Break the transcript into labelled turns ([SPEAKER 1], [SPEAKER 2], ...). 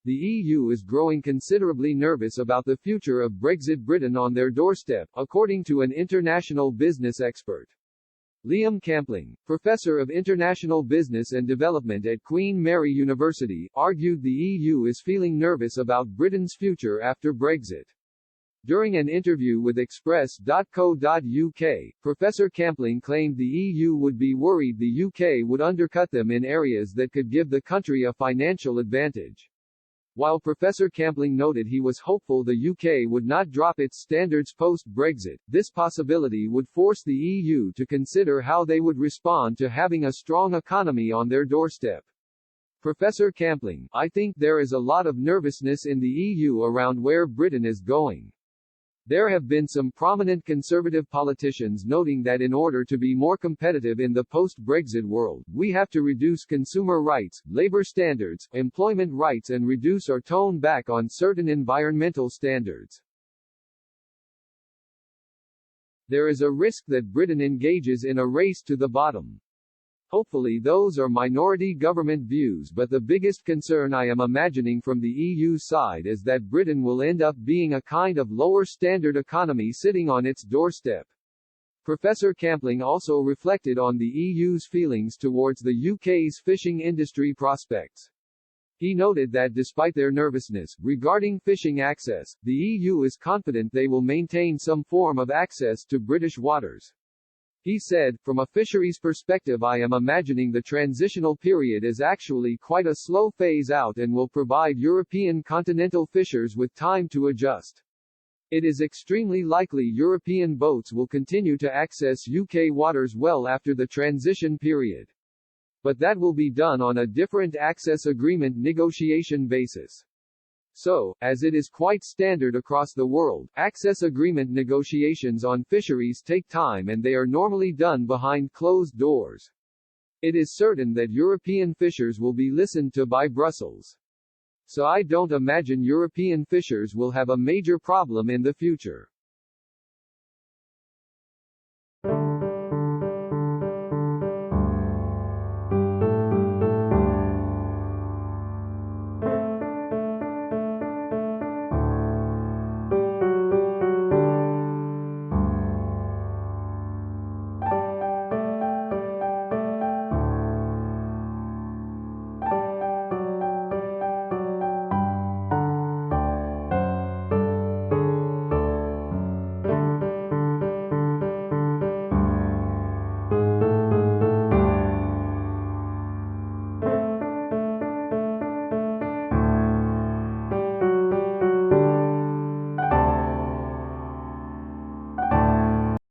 [SPEAKER 1] The EU is growing considerably nervous about the future of Brexit Britain on their doorstep, according to an international business expert. Liam Campling, professor of international business and development at Queen Mary University, argued the EU is feeling nervous about Britain's future after Brexit. During an interview with Express.co.uk, Professor Campling claimed the EU would be worried the UK would undercut them in areas that could give the country a financial advantage. While Professor Campling noted he was hopeful the UK would not drop its standards post-Brexit, this possibility would force the EU to consider how they would respond to having a strong economy on their doorstep. Professor Campling, I think there is a lot of nervousness in the EU around where Britain is going. There have been some prominent conservative politicians noting that in order to be more competitive in the post-Brexit world, we have to reduce consumer rights, labor standards, employment rights and reduce or tone back on certain environmental standards. There is a risk that Britain engages in a race to the bottom. Hopefully those are minority government views, but the biggest concern I am imagining from the EU side is that Britain will end up being a kind of lower standard economy sitting on its doorstep. Professor Campling also reflected on the EU's feelings towards the UK's fishing industry prospects. He noted that despite their nervousness regarding fishing access, the EU is confident they will maintain some form of access to British waters. He said, from a fisheries perspective I am imagining the transitional period is actually quite a slow phase out and will provide European continental fishers with time to adjust. It is extremely likely European boats will continue to access UK waters well after the transition period. But that will be done on a different access agreement negotiation basis. So, as it is quite standard across the world, access agreement negotiations on fisheries take time and they are normally done behind closed doors. It is certain that European fishers will be listened to by Brussels. So I don't imagine European fishers will have a major problem in the future.